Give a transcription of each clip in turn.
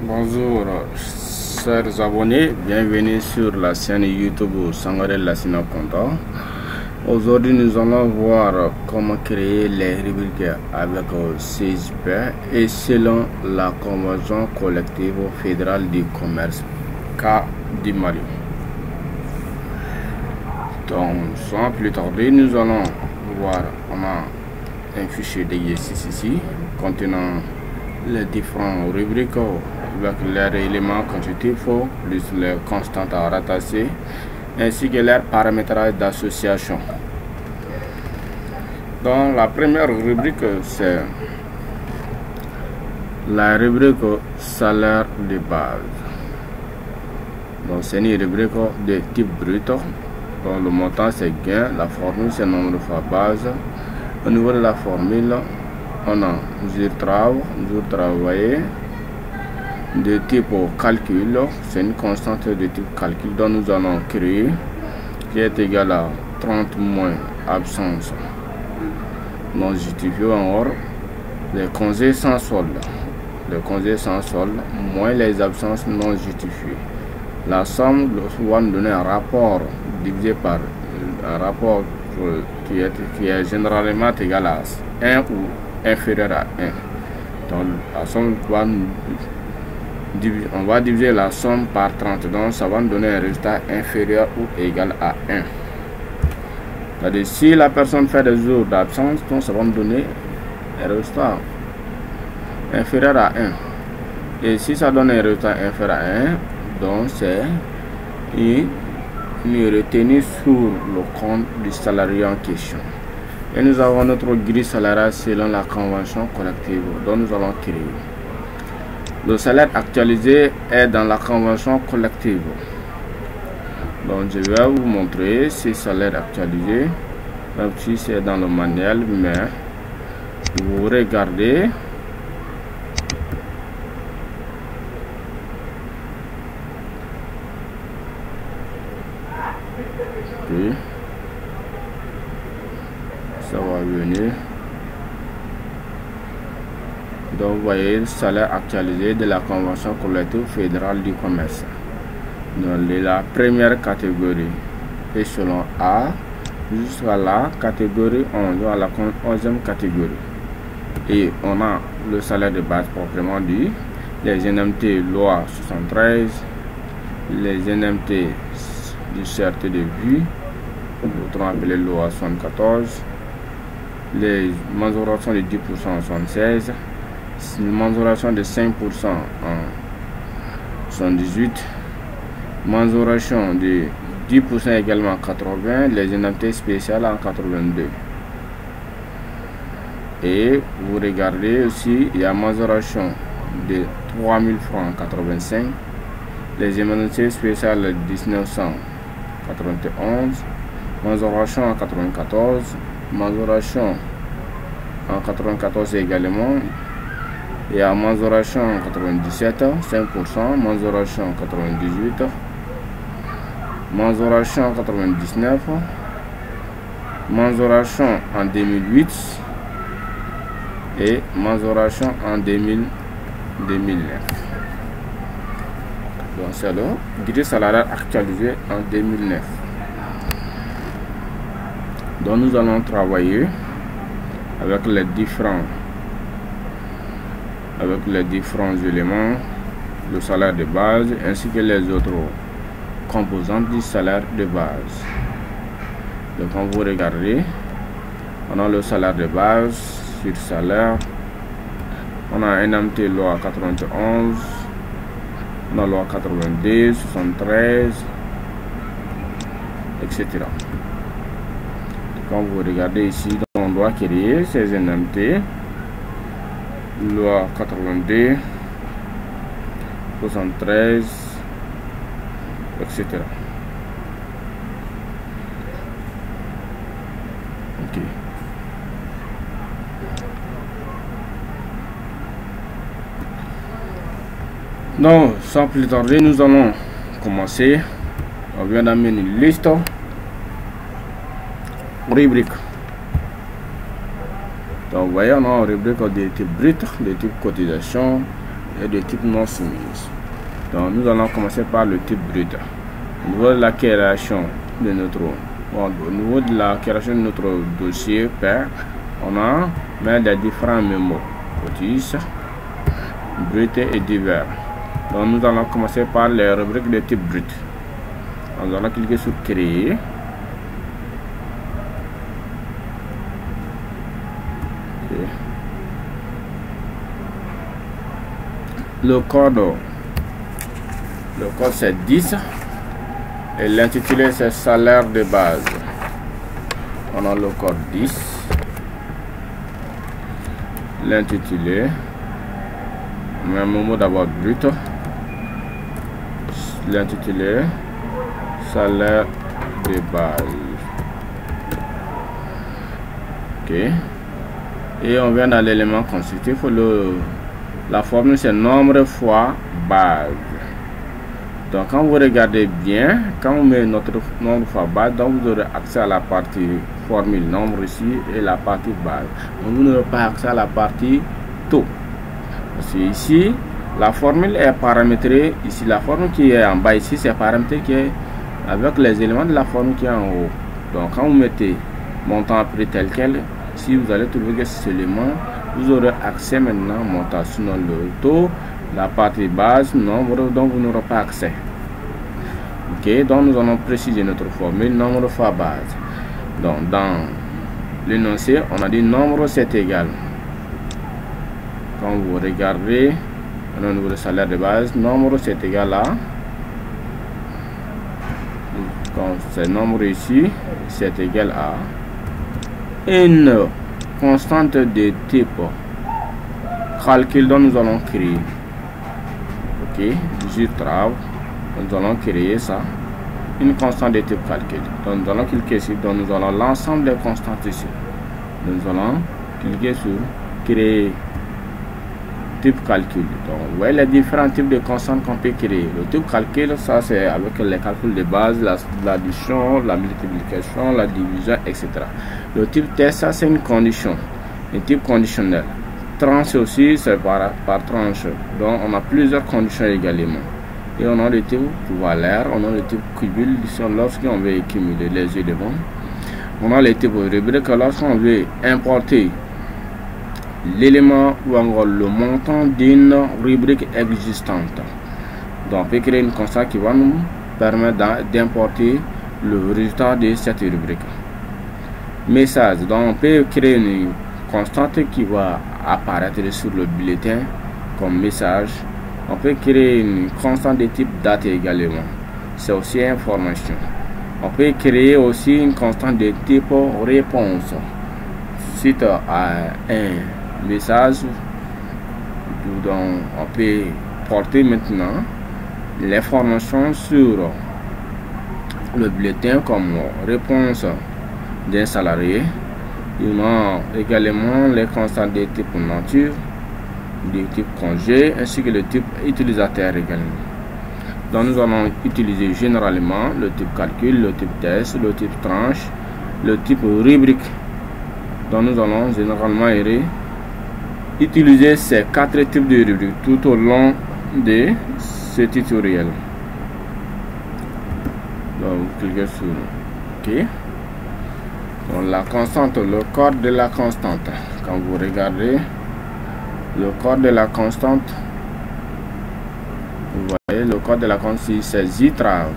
Bonjour chers abonnés, bienvenue sur la chaîne YouTube Sangaré Lassina Conta. Aujourd'hui nous allons voir comment créer les rubriques avec CSP et selon la convention collective fédérale du commerce K du Mali. Donc sans plus tarder, nous allons voir, on a un fichier d'exercice ici contenant les différentes rubriques avec leurs éléments constitutifs plus les constantes à rattacher ainsi que leurs paramétrages d'association. Donc la première rubrique c'est la rubrique salaire de base. Donc c'est une rubrique de type brut. Donc le montant c'est gain, la formule c'est nombre de fois base. Au niveau de la formule, on a jour travaillé de type calcul, c'est une constante de type calcul dont nous allons créer qui est égal à 30 moins absence non justifiée en or, les congés sans solde, moins les absences non justifiées. La somme va nous donner un rapport divisé par un rapport qui est généralement égal à 1 ou inférieur à 1. Donc la somme on va diviser la somme par 30, donc ça va nous donner un résultat inférieur ou égal à 1. C'est-à-dire si la personne fait des jours d'absence, donc ça va nous donner un résultat inférieur à 1. Et si ça donne un résultat inférieur à 1, donc c'est une retenue sur le compte du salarié en question. Et nous avons notre grille salariale selon la convention collective dont nous allons créer. Le salaire actualisé est dans la convention collective. Donc je vais vous montrer ces salaires actualisés. Même si c'est dans le manuel, mais vous regardez. Puis, ça va venir. Donc vous voyez le salaire actualisé de la convention collective fédérale du commerce. Donc la première catégorie échelon A jusqu'à la catégorie 11, à la 11e catégorie. Et on a le salaire de base proprement dit, les NMT loi 73, les NMT du CRT de vue, autrement appelé loi 74, les majorations de 10% en 76, majoration de 5% en 78, majoration de 10% également en 80, les indemnités spéciales en 82. Et vous regardez aussi, il y a majoration de 3000 francs en 85, les indemnités spéciales 1991, majoration en 94, majoration en 94 également. Et à majoration en 97, 5%, majoration en 98, majoration en 99, majoration en 2008 et majoration en 2009. Donc c'est le grille salariale actualisé en 2009. Donc nous allons travailler avec les différents éléments, le salaire de base ainsi que les autres composantes du salaire de base. Donc quand vous regardez, on a le salaire de base sur salaire, on a un NMT loi 91, on a loi 82, 73, etc. Quand vous regardez ici, on doit créer ces NMT loi 82, 73, etc. Ok. Donc, sans plus tarder, nous allons commencer. On vient d'amener une liste rubrique. Donc, vous voyez, on a une rubrique de type brut, de type cotisation, et de type non soumise. Donc nous allons commencer par le type brut. Au niveau de la création de notre dossier pair, on a des différents mémos, Otis, brut et divers. Donc nous allons commencer par les rubriques de type brut. Nous allons cliquer sur créer. Le code c'est 10 et l'intitulé c'est salaire de base. On a le code 10, l'intitulé, même mot d'abord brut, l'intitulé salaire de base. Ok, et on vient dans l'élément constitutif. La formule c'est nombre fois base. Donc quand vous regardez bien, quand on met notre nombre fois base, donc vous aurez accès à la partie formule nombre ici et la partie base. Donc vous n'aurez pas accès à la partie taux. Parce que ici, la formule est paramétrée. Ici, la formule qui est en bas ici, c'est paramétré qui est avec les éléments de la formule qui est en haut. Donc quand vous mettez montant prix tel quel, si vous allez trouver que cet élément, vous aurez accès maintenant montant, sinon le taux, la partie base, nombre, donc vous n'aurez pas accès. Ok, donc nous allons préciser notre formule nombre fois base. Donc dans l'énoncé, on a dit nombre c'est égal. Quand vous regardez au niveau du salaire de base, nombre c'est égal à, quand c'est nombre ici, c'est égal à une constante de type calcul dont nous allons créer. Ok, J-Trav, nous allons créer ça, une constante de type calcul. Donc nous allons cliquer ici, donc nous allons l'ensemble des constantes ici. Nous allons cliquer sur créer type calcul. Donc vous voyez les différents types de constantes qu'on peut créer. Le type calcul, ça c'est avec les calculs de base, l'addition, la multiplication, la division, etc. Le type test, ça c'est une condition, un type conditionnel. Tranche aussi, c'est par tranche. Donc on a plusieurs conditions également. Et on a le type valeur, on a le type cubule lorsqu'on veut accumuler les éléments. On a le type rubrique lorsqu'on veut importer l'élément ou encore le montant d'une rubrique existante. Donc on peut créer une constante qui va nous permettre d'importer le résultat de cette rubrique. Message, donc on peut créer une constante qui va apparaître sur le bulletin comme message. On peut créer une constante de type date également, c'est aussi information. On peut créer aussi une constante de type réponse suite à un message. Donc on peut porter maintenant l'information sur le bulletin comme réponse d'un salarié. Il a également les constantes de type nature, de type congé, ainsi que le type utilisateur également. Donc nous allons utiliser généralement le type calcul, le type test, le type tranche, le type rubrique. Donc nous allons généralement utiliser ces 4 types de rubriques tout au long de ce tutoriel. Donc vous cliquez sur OK. Donc la constante, le code de la constante. Quand vous regardez le code de la constante, vous voyez le code de la constante, c'est J-Trav.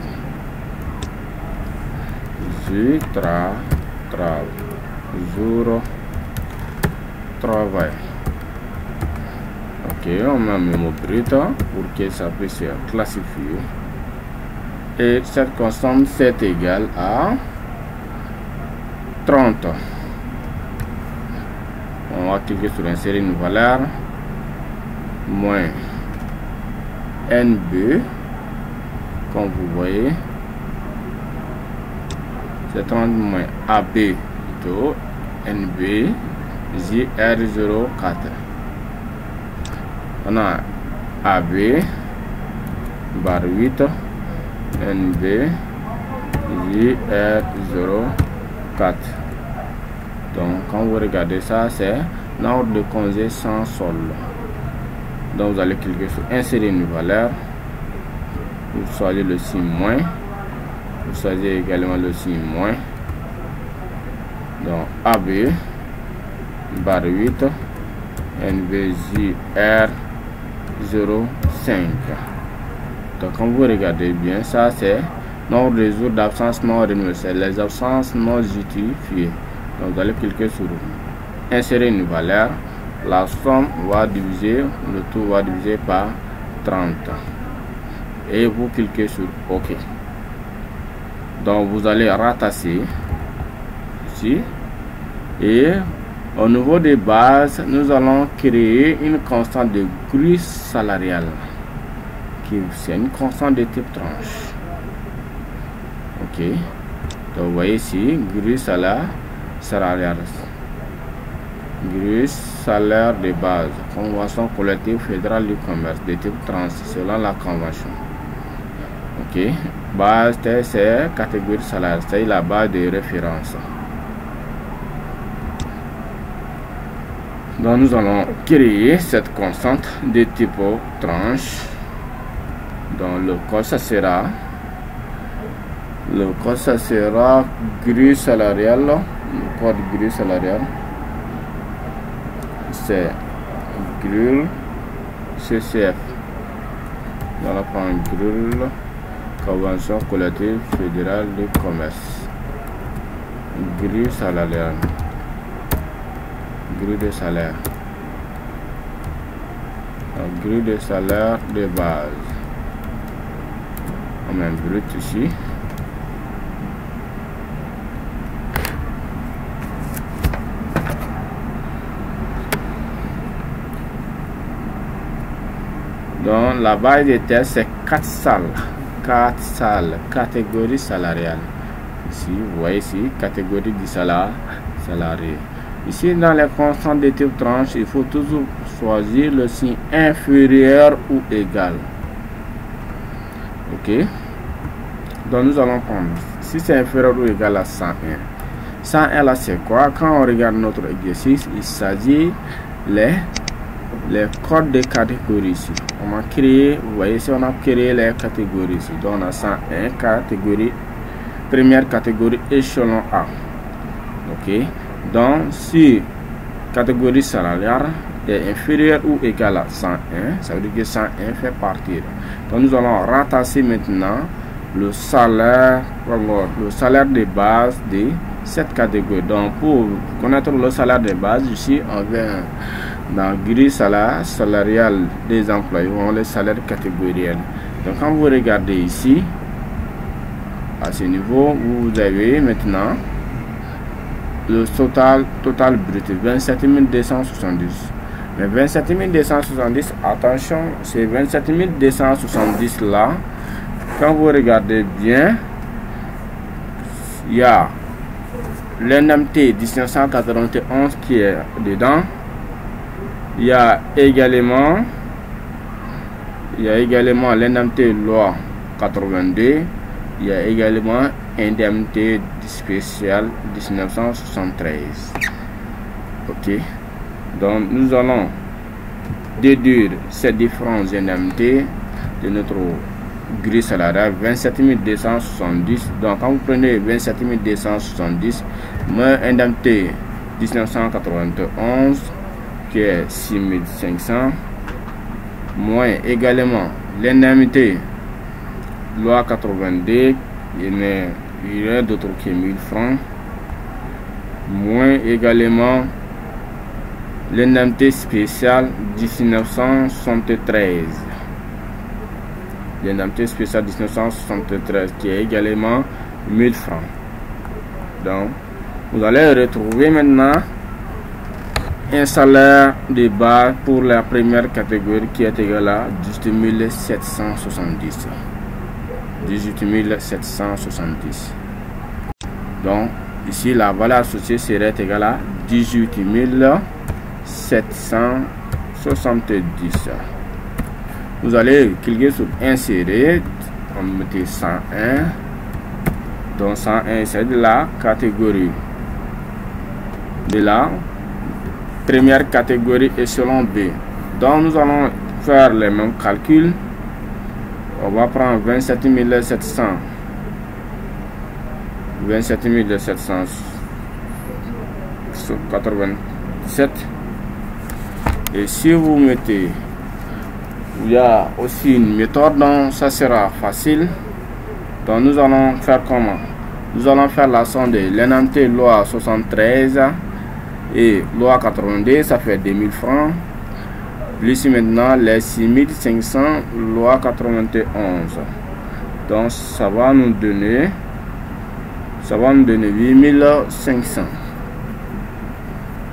J-Trav, jour, travail. Ok, on met un mémo brut pour que ça puisse se classifier. Et cette constante c'est égal à 30. On va cliquer sur insérer une valeur moins NB, comme vous voyez c'est 30 moins AB plutôt NB JR04. On a AB bar 8 NB JR04. Donc quand vous regardez ça, c'est l'ordre de congé sans solde. Donc vous allez cliquer sur insérer une valeur. Vous choisissez le signe moins. Vous choisissez également le signe moins. Donc AB barre 8 NVJR 05. Donc quand vous regardez bien, ça c'est nombre de jours d'absence non renouvelés, c'est les absences non justifiées. Donc vous allez cliquer sur insérer une valeur. La somme va diviser, le tout va diviser par 30 et vous cliquez sur OK. Donc vous allez ratasser ici et au niveau des bases, nous allons créer une constante de grille salariale qui c'est une constante de type tranche. OK. Donc vous voyez ici grille salariale. Grille salaire de base, convention collective fédérale du commerce de type tranche selon la convention. OK. Base c'est catégorie salaire, c'est la base de référence. Donc nous allons créer cette constante de type tranche. Donc le code ça sera grille salariale. Le code grille salariale c'est grille CCF. On va prendre grille convention collective fédérale du commerce. Grille salariale. Grille de salaire. Grille de salaire de base. On met un brut ici. Donc la base de test c'est 4 salles. 4 salles, catégorie salariale. Ici, vous voyez ici, catégorie du salarié. Ici, dans les constantes de type tranche, il faut toujours choisir le signe inférieur ou égal. OK. Donc, nous allons prendre, si c'est inférieur ou égal à 101. 101 là, c'est quoi? Quand on regarde notre exercice, il s'agit les codes de catégorie ici. On a créé, vous voyez ici, on a créé les catégories ici. Donc, on a 101 catégorie, première catégorie échelon A. OK. Donc, si catégorie salariale est inférieure ou égale à 101, ça veut dire que 101 fait partie. Donc, nous allons ratasser maintenant le salaire de base de cette catégorie. Donc, pour connaître le salaire de base, ici, on vient dans grille salariale des employés, on les salaires catégoriels. Donc, quand vous regardez ici, à ce niveau, vous avez maintenant le total brut 27 270. Mais 27 270, attention, c'est 27 270 là. Quand vous regardez bien, il y a l'NMT 1991 qui est dedans. Il y a également l'NMT loi 82. Il y a également indemnité spéciale 1973. OK. Donc nous allons déduire ces différentes indemnités de notre grille salariale 27 270. Donc quand vous prenez 27 270 moins indemnité 1991 qui est 6500 moins également l'indemnité loi 82, il y a d'autres qui est 1000 francs, moins également l'indemnité spéciale 1973. L'indemnité spéciale 1973 qui est également 1000 francs. Donc, vous allez retrouver maintenant un salaire de base pour la première catégorie qui est égal à 18 770. 18 770. Donc ici la valeur associée serait égale à 18 770. Vous allez cliquer sur insérer, on met 101. Donc 101 c'est de la catégorie de la première catégorie échelon B. Donc nous allons faire les mêmes calculs. On va prendre 27 700. 27 787. Et si vous mettez, il y a aussi une méthode, donc ça sera facile. Donc nous allons faire comment? Nous allons faire la somme de l'indemnité loi 73 et loi 82, ça fait 2000 francs. Plus maintenant les 6500 loi 91. Donc ça va nous donner 8500.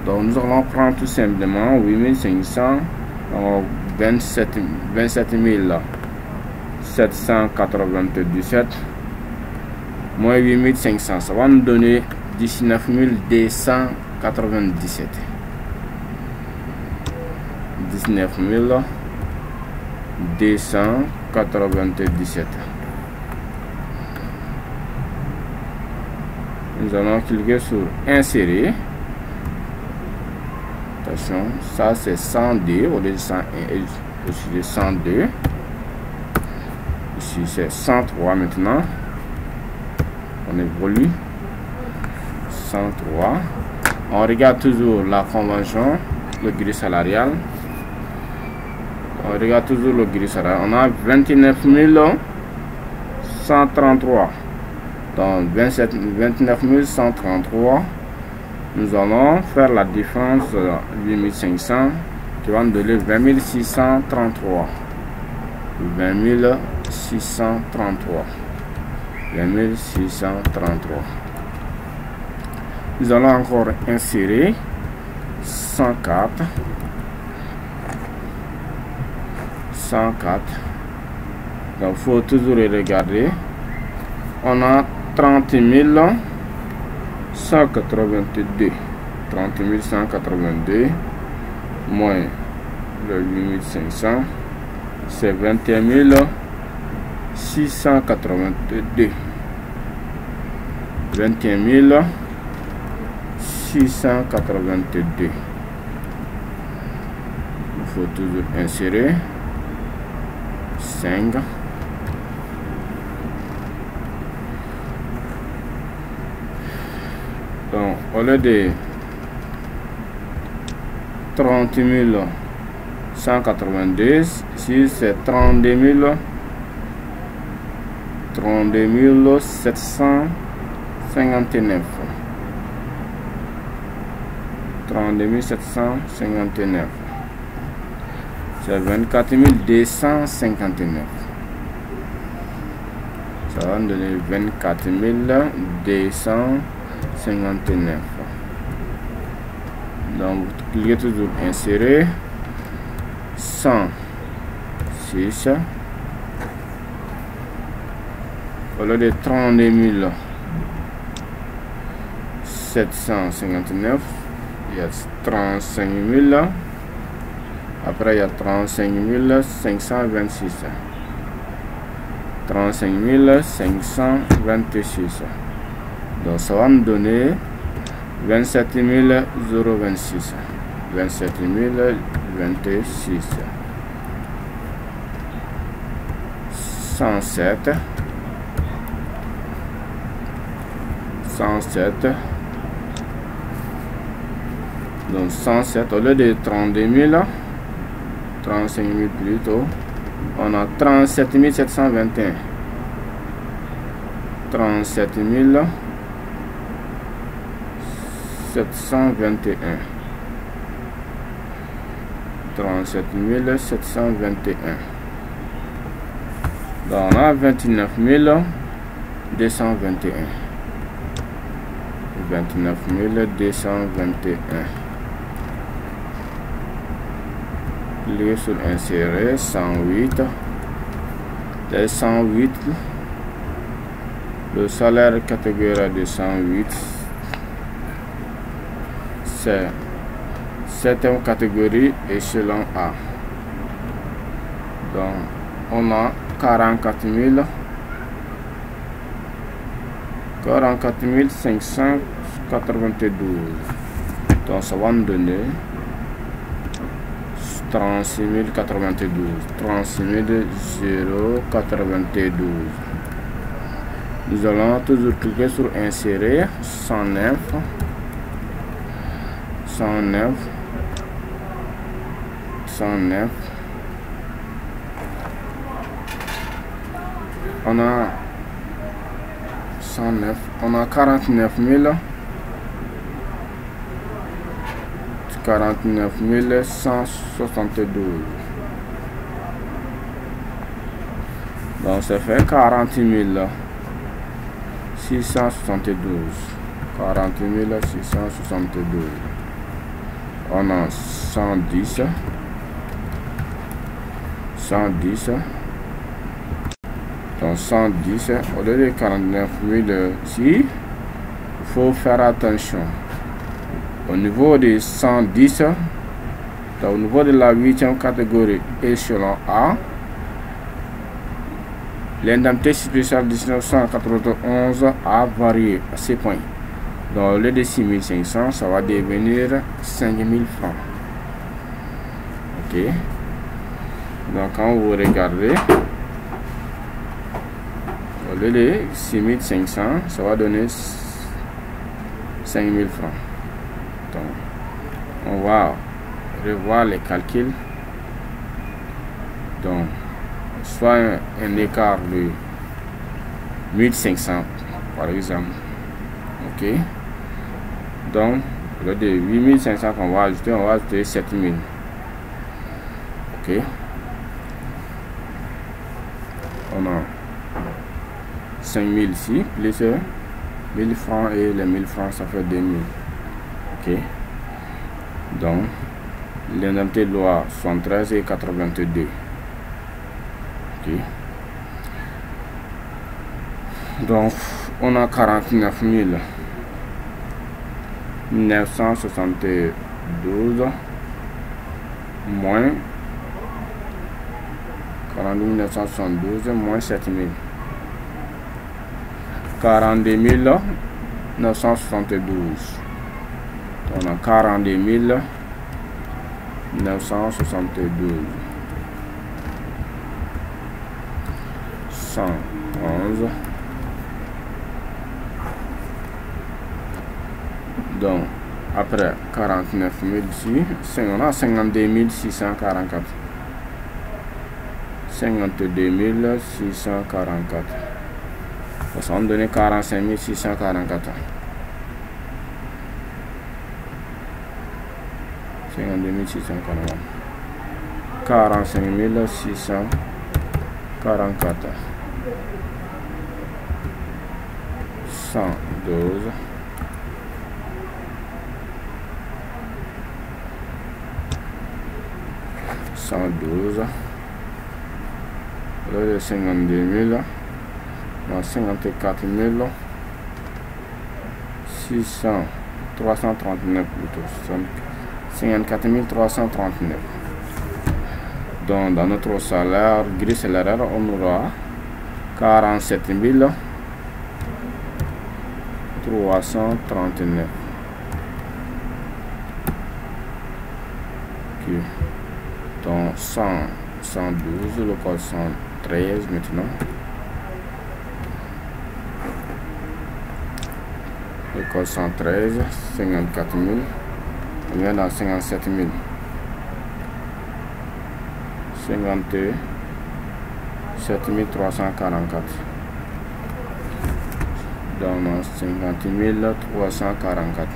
Donc nous allons prendre tout simplement 8500, 27 797 moins 8500, ça va nous donner 19 297. 19 297. Nous allons cliquer sur insérer. Attention, ça c'est 102 au lieu de 101, ici de 102. Ici c'est 103 maintenant. On évolue. 103. On regarde toujours la convention, le grille salarial. On regarde toujours le grille salarial. On a 29 133. Donc 29 133. Nous allons faire la différence 8500 qui va nous donner 20 633. 20 633. 20 633. Nous allons encore insérer 104. 104. Donc il faut toujours regarder. On a 30 182. 30 182 moins le 8500, c'est 21 682. 21 682. Il faut toujours insérer 5. Donc, au lieu de 30 182, ici c'est 32 759. 32 759. C'est 24 259. Ça va nous donner 24 259. Donc vous cliquez toujours insérer 106 au lieu de 32 759, il y a 35 000. Après il y a 35 526. 35 526. Donc ça va nous donner 27 026. 27 026. 107. 107. Donc 107 au lieu de 32 000, 35 000 plutôt, on a 37 721. 37 721. 37 721. Donc on a 29 221. 29 221. Cliquez sur insérer 108. Les 108, le salaire catégorie de 108, c'est 7e catégorie échelon A. Donc on a 44 592. Donc ça va nous donner 36 092. 36 092. Nous allons toujours cliquer sur insérer 109. 109. 109. On a 109. On a 49 000. 49 172. Donc ça fait 40 672. 40 672. On a 110. 110. Donc 110 au lieu de 49 000 ici, il faut faire attention. Au niveau de 110, donc au niveau de la 8e catégorie échelon A, l'indemnité spéciale 1991 a varié à ces points. Donc au lieu de 6 500, ça va devenir 5 000 francs. Ok. Donc quand vous regardez, au lieu de 6 500, ça va donner 5 000 francs. Donc, on va revoir les calculs. Donc, soit un écart de 1500 par exemple. Ok. Donc, au lieu de 8500 qu'on va ajouter 7000. Ok. On a 5000 ici, plus 1000 francs et les 1000 francs, ça fait 2000. Ok. Donc, l'indemnité de loi 73 et 82. Ok. Donc, on a 49 972 moins 40 972 moins 7000. 42 972. On a 42 972. 111. Donc, après 49 000 ici, on a 52 644. 52 644. Ça va me donner 45 644. 52 644. 45 644. 112. 112. Là, il y a 52 000. 54 339 plutôt. 54 339. Donc dans notre salaire, grille salaire, on aura 47 339. Okay. Donc 112, le code 113 maintenant. Le code 113, 54 000. On vient dans 57 000. 57 344. Dans 50 344.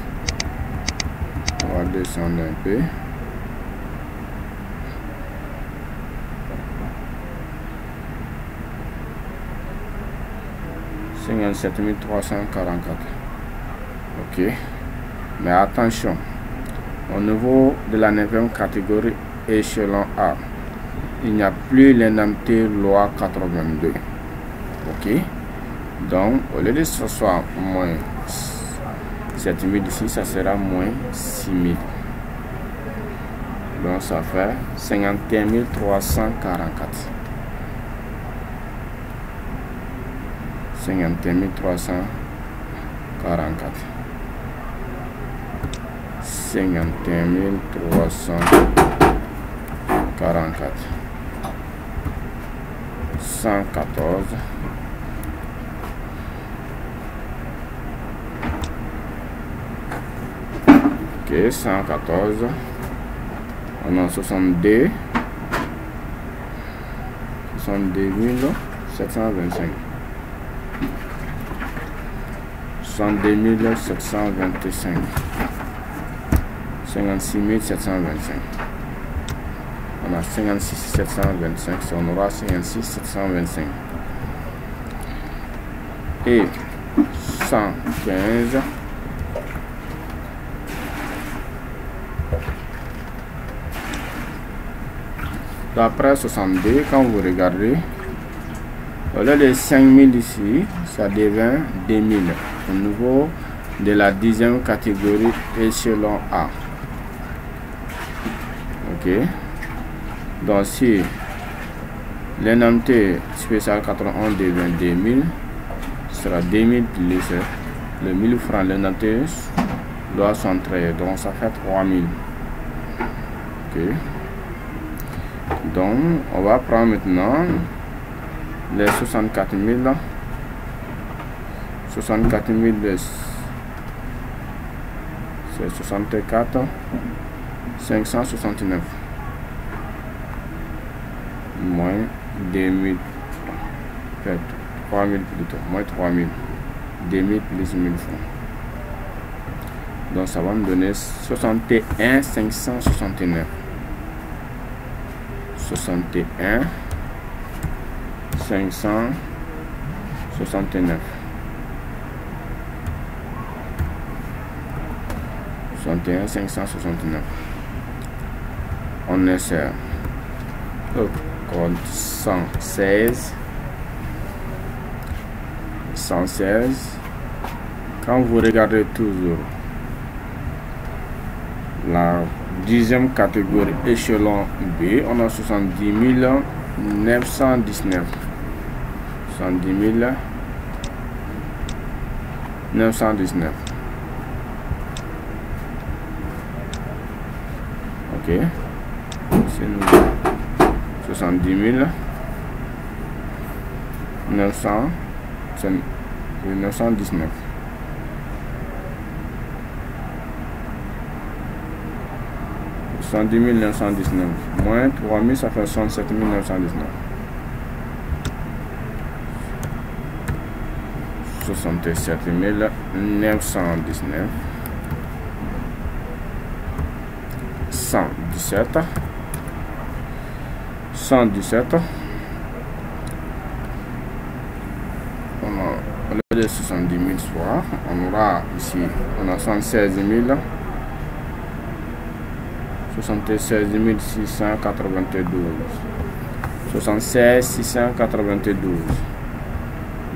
On va descendre un peu. « 57 344. Ok, mais attention, au niveau de la 9e catégorie échelon A, il n'y a plus l'indemnité loi 82. Ok, donc au lieu de ce soit moins 7000 ici, ça sera moins 6000. Donc ça fait 51 344. 51 344. 51 344. 44, 114, ok, 114, on a 62 725, 62 725, 56 725, on a 56 725, on aura 56 725 et 115 d'après 62. Quand vous regardez, au lieu de 5000 ici, ça devient 2000 au niveau de la 10e catégorie échelon A. Ok, donc si l'indemnité spéciale 91 devient 2000, ce sera 2000 plus le 1000 francs. L'indemnité doit s'entrer, donc ça fait 3000. Ok, donc on va prendre maintenant les 64 000. 64 000, c'est 64 569 moins 2000, 3000 plutôt, moins 3000, 2000 plus 1000 francs. Donc ça va me donner 61 569. 61 569. 61 569. On insère le code 116. Quand vous regardez toujours la 10e catégorie échelon B, on a 70 919. 70 919. Ok, c'est nous 70 900, 919. $70 919 moins 3000, ça fait 67 919. 67 919. 117. 117. On a, au lieu de 70 000 soirs, on aura ici, on a 76 000. 76 692. 76 692.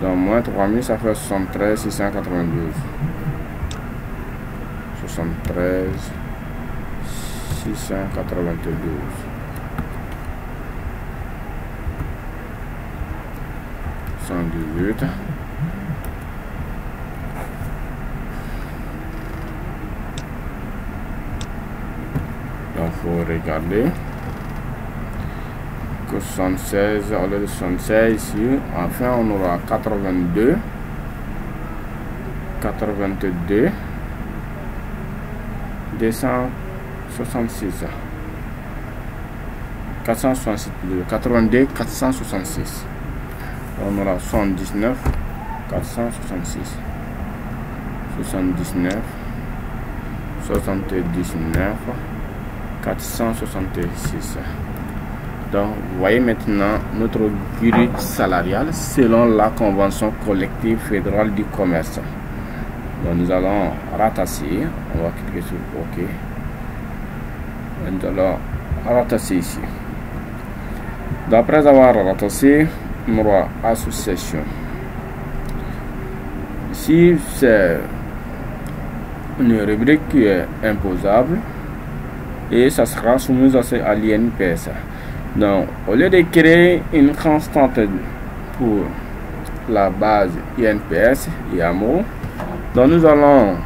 Donc moins 3000, ça fait 73 692. 73 692. $118. Donc faut regarder que 76 au lieu de 76 ici, enfin on aura 82 266 466 82 466. On aura 79 466 79 79 466. Donc vous voyez maintenant notre grille salariale selon la convention collective fédérale du commerce. Donc nous allons ratasser, on va cliquer sur OK. Nous allons ratasser ici. D'après avoir ratassé, on aura association. Si c'est une rubrique qui est imposable, et ça sera soumis à l'INPS. Donc, au lieu de créer une constante pour la base INPS, IAMO, donc nous allons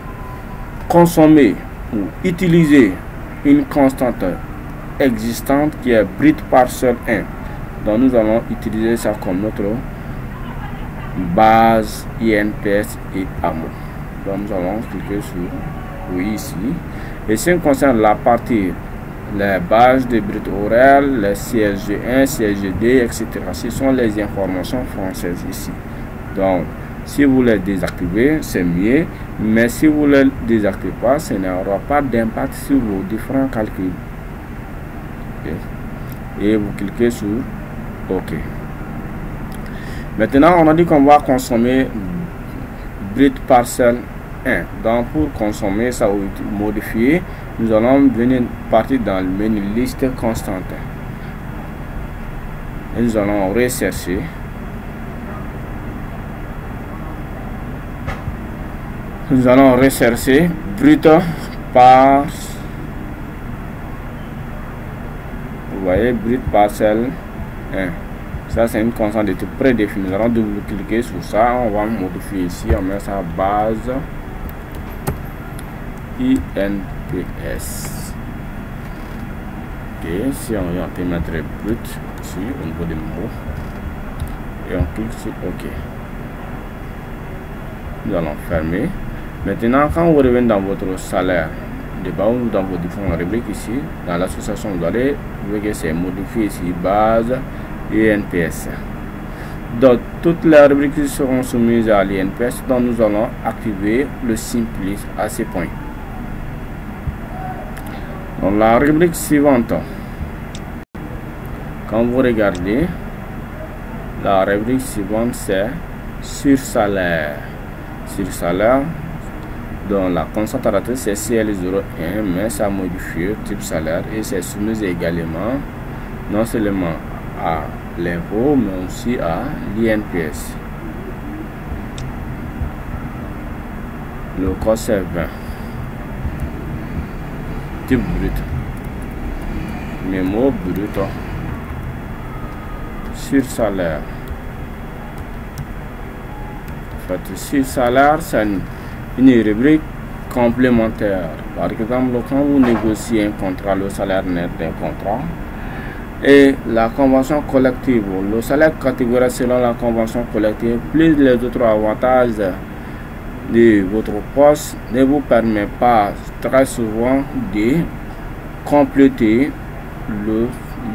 consommer ou utiliser une constante existante qui est brut parcelle 1. Donc nous allons utiliser ça comme notre base INPS et AMO. Donc nous allons cliquer sur oui ici. Et ce qui concerne la partie, les bases de brut horaire, les CSG1, CSG2, etc. Ce sont les informations françaises ici. Donc si vous les désactivez, c'est mieux. Mais si vous ne les désactivez pas, ce n'aura pas d'impact sur vos différents calculs. Okay. Et vous cliquez sur OK. Maintenant, on a dit qu'on va consommer brut parcelle 1. Donc, pour consommer ça ou modifier, nous allons venir partir dans le menu liste constante. Et nous allons rechercher. Nous allons rechercher brut par. Vous voyez, brut parcelle 1. Ça, c'est une constante de type prédéfinie. Nous allons double-cliquer sur ça. On va modifier ici. On met sa base INPS. Ok. Si on peut mettre brut ici au niveau des mots. Et on clique sur OK. Nous allons fermer. Maintenant, quand vous revenez dans votre salaire, dans vos différentes rubriques ici, dans l'association, vous allez voir que c'est modifié ici, base INPS. Donc, toutes les rubriques seront soumises à l'INPS, donc nous allons activer le simplice à ces points. Donc, la rubrique suivante, quand vous regardez, la rubrique suivante, c'est sur salaire. Sur salaire, donc la constante à rater c'est CL01, mais ça modifie type salaire et c'est soumis également non seulement à l'impôt mais aussi à l'INPS. Le code c'est 20. Type brut. Mémo brut. Sur salaire. En fait, sur salaire, c'est une rubrique complémentaire. Par exemple, quand vous négociez un contrat, le salaire net d'un contrat et la convention collective, le salaire catégorisé selon la convention collective plus les autres avantages de votre poste ne vous permet pas très souvent de compléter le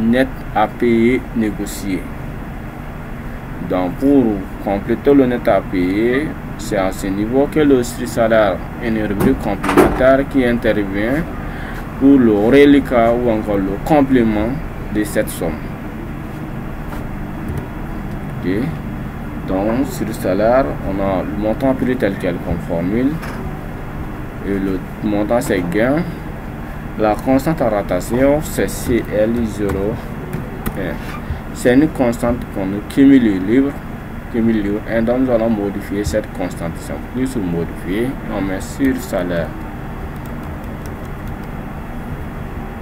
net à payer négocié. Donc pour compléter le net à payer, c'est à ce niveau que le salaire est une rubrique complémentaire qui intervient pour le reliquat ou encore le complément de cette somme. Okay. Donc sur le salaire, on a le montant pris tel quel comme formule et le montant c'est gain. La constante à rotation c'est CL01. C'est une constante qu'on cumule libre. Et donc nous allons modifier cette constante. Si on clique sur modifier, on met sur salaire.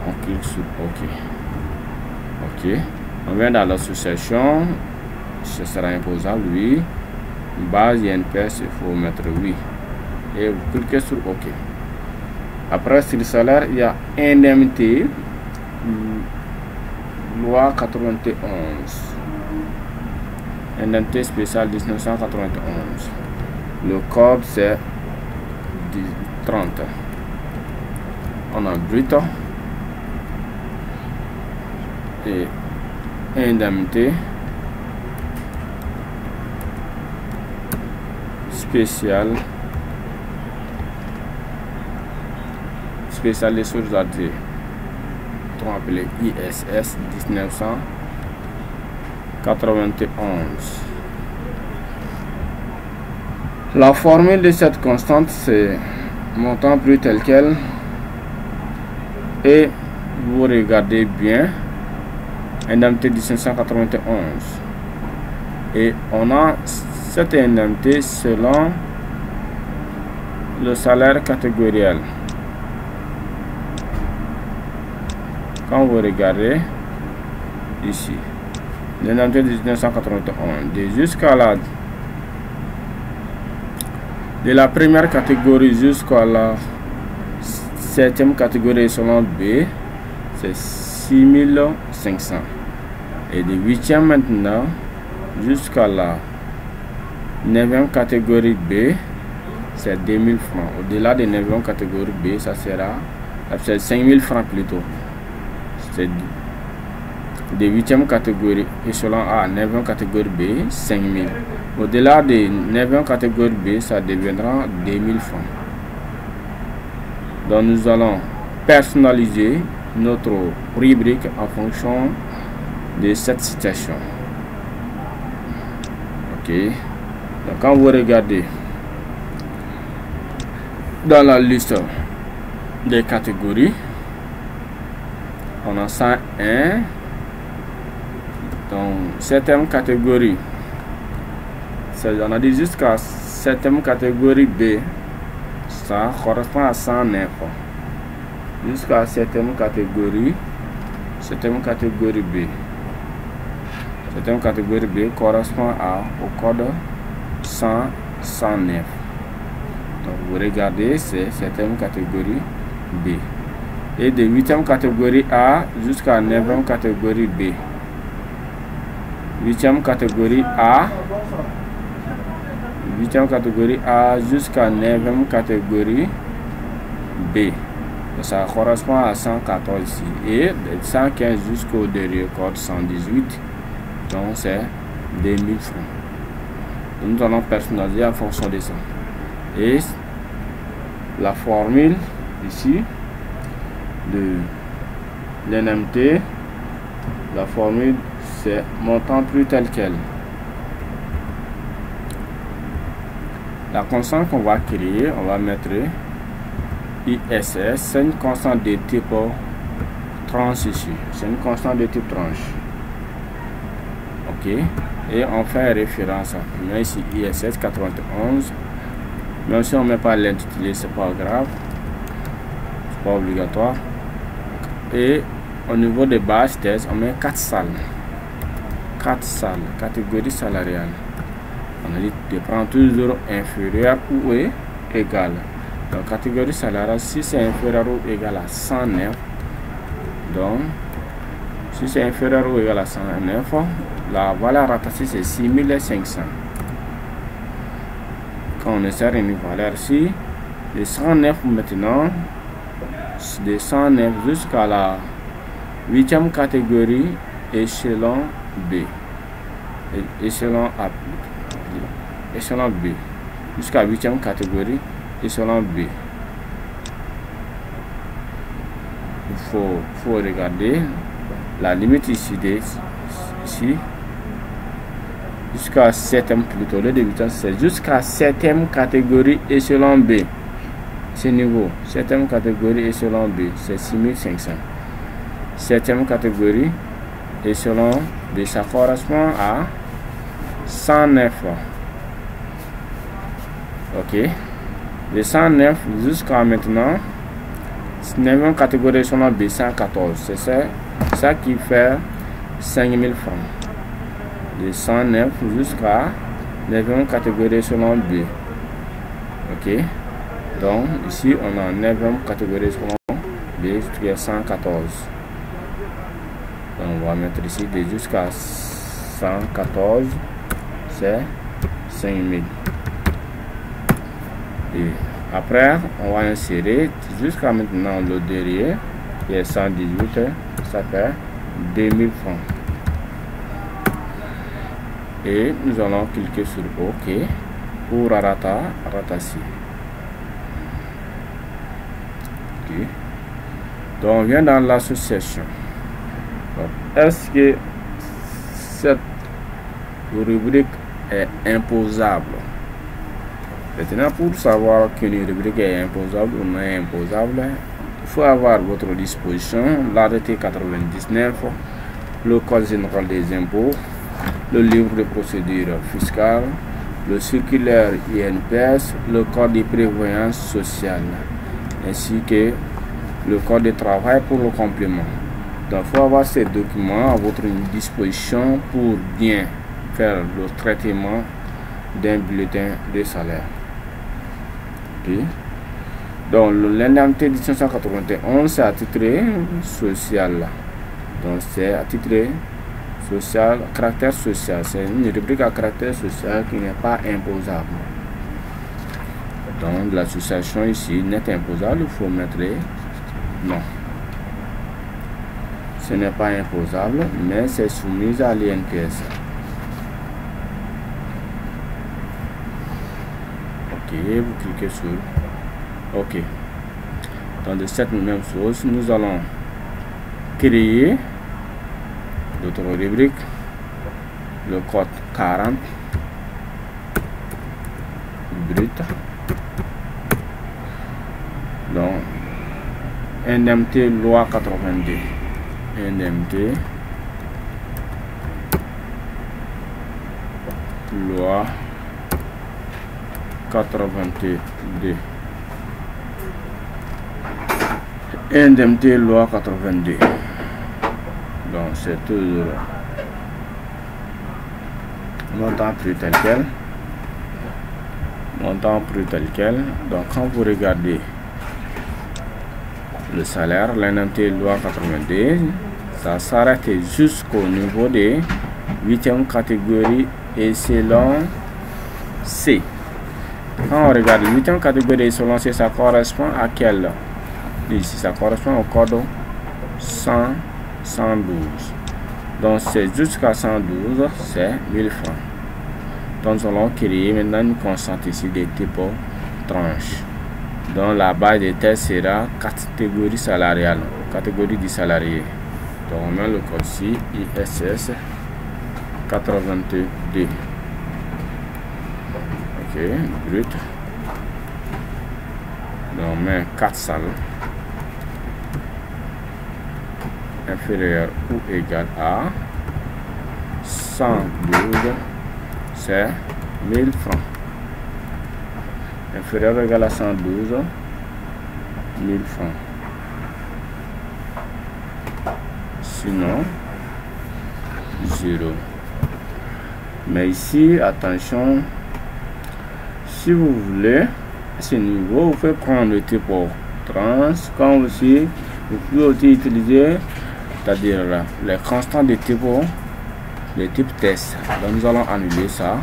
On clique sur OK. OK. On vient dans l'association. Ce sera imposable, oui. Base INPS, il faut mettre oui. Et vous cliquez sur OK. Après, sur le salaire, il y a indemnité. Loi 91. Indemnité spéciale 1991. Le code c'est 30. On a brut et indemnité spéciale des sources AD, appelé ISS 1991. La formule de cette constante c'est montant brut tel quel et vous regardez bien indemnité 1991 et on a cette indemnité selon le salaire catégoriel. Quand vous regardez ici l'indemnité de 1991 jusqu'à de la première catégorie jusqu'à la 7e catégorie selon B, c'est 6500. Et de 8e maintenant jusqu'à la 9e catégorie B, c'est 2000 francs. Au-delà de 9e catégorie B, ça sera 5000 francs plutôt. C'est de 8e catégorie échelon A, 9e catégorie B, 5000. Au-delà de 9e catégorie B, ça deviendra 2000 francs. Donc nous allons personnaliser notre rubrique en fonction de cette situation. Ok. Donc quand vous regardez dans la liste des catégories, on a 101. Donc 7e catégorie, on a dit jusqu'à 7e catégorie B, ça correspond à 109. Jusqu'à 7e catégorie B. 7e catégorie B correspond au code 109. Donc vous regardez, c'est 7e catégorie B. Et de 8e catégorie A jusqu'à 9e catégorie B. 8e catégorie A. 8e catégorie A jusqu'à 9e catégorie B. Ça correspond à 114 ici. Et de 115 jusqu'au dernier code 118. Donc c'est 2000 francs. Nous allons personnaliser en fonction de ça. Et la formule ici de l'NMT, la formule c'est montant plus tel quel. La constante qu'on va créer, on va mettre ISS, c'est une constante de type tranche ici. C'est une constante de type tranche. Ok. Et on fait référence à on a ici ISS 91. Même si on ne met pas l'intitulé, c'est pas grave. C'est pas obligatoire. Et au niveau de base thèse, on met 4 salles. 4 salles, catégorie salariale. On a dit de prendre toujours inférieur ou égal. Donc catégorie salariale, si c'est inférieur ou égal à 109, donc si c'est inférieur ou égal à 109, la valeur rattachée c'est 6500. Quand on insère une valeur ici, de 109 maintenant, de 109 jusqu'à la 8e catégorie échelon B, échelon A, échelon B, jusqu'à 8e catégorie échelon B. Il faut regarder la limite ici, ici jusqu'à 7e plutôt, le début c'est jusqu'à 7e catégorie échelon B. Ce niveau 7e catégorie échelon B, c'est 6500. 7e catégorie échelon B, ça correspond à 109. Ok. De 109 jusqu'à maintenant, 9e catégorie échelon B, 114. C'est ça qui fait 5000 francs. De 109 jusqu'à 9e catégorie échelon B. Ok. Donc ici on a 9e catégorie échelon B jusqu'à 114. Donc on va mettre ici de jusqu'à 114, c'est 5000. Et après on va insérer jusqu'à maintenant le derrière qui est 118, ça fait 2000 francs. Et nous allons cliquer sur OK pour rattacher. Okay. Donc on vient dans l'association. Est-ce que cette rubrique est imposable? Maintenant, pour savoir qu'une rubrique est imposable ou non imposable, il faut avoir à votre disposition l'arrêté 99, le code général des impôts, le livre de procédure fiscale, le circulaire INPS, le code de prévoyance sociale, ainsi que le code de travail pour le complément. Donc il faut avoir ces documents à votre disposition pour bien faire le traitement d'un bulletin de salaire. Okay. Donc l'indemnité 1791 c'est à titre social. Donc c'est attitré social, caractère social. C'est une rubrique à caractère social qui n'est pas imposable. Donc l'association ici n'est imposable, il faut mettre non. Ce n'est pas imposable, mais c'est soumis à l'INPS. Ok, vous cliquez sur OK. Dans de cette même chose, nous allons créer d'autres rubriques, le code 40 brut. Donc indemnité loi 82, indemnité loi 82, indemnité loi 82. Donc c'est toujours montant prix tel quel, montant prix tel quel. Donc quand vous regardez le salaire, l'indemnité loi 82, ça s'arrête jusqu'au niveau des 8e catégorie et selon C. Quand on regarde 8e catégorie et selon C, ça correspond à quel? Ici, ça correspond au code 112. Donc c'est jusqu'à 112, c'est 1000 francs. Donc nous allons créer maintenant une constante ici des types tranches. Donc la base de test sera catégorie salariale, catégorie du salarié. Donc on met le code ici, ISS 82. Ok, brut. Donc on met 4 salles inférieur ou égal à 112, c'est 1000 francs. Inférieur ou égal à 112, 1000 francs. Sinon 0. Mais ici, attention, si vous voulez ce niveau, vous pouvez prendre le type trans, comme aussi vous pouvez aussi utiliser, c'est-à-dire les constants de type test. Donc nous allons annuler ça.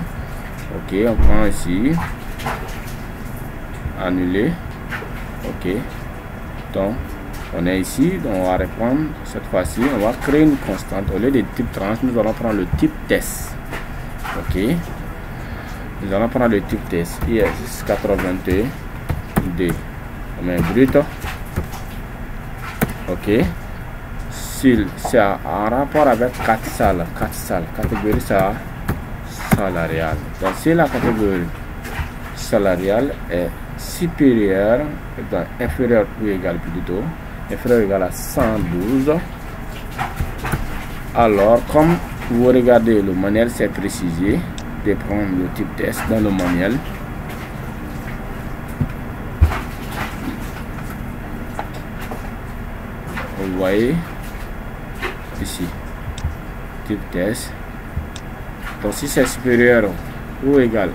Ok, on prend ici annuler. Ok, donc on est ici, donc on va reprendre cette fois-ci, on va créer une constante. Au lieu de type trans, nous allons prendre le type test. Ok, nous allons prendre le type test IS 82, on met brut. Ok, c'est en rapport avec 4 salles, catégorie salariale. Donc si la catégorie salariale est supérieure, inférieure ou égale plutôt, inférieure ou égale à 112, alors comme vous regardez le manuel, c'est précisé de prendre le type test dans le manuel. Vous voyez ici type test. Donc si c'est supérieur ou égal,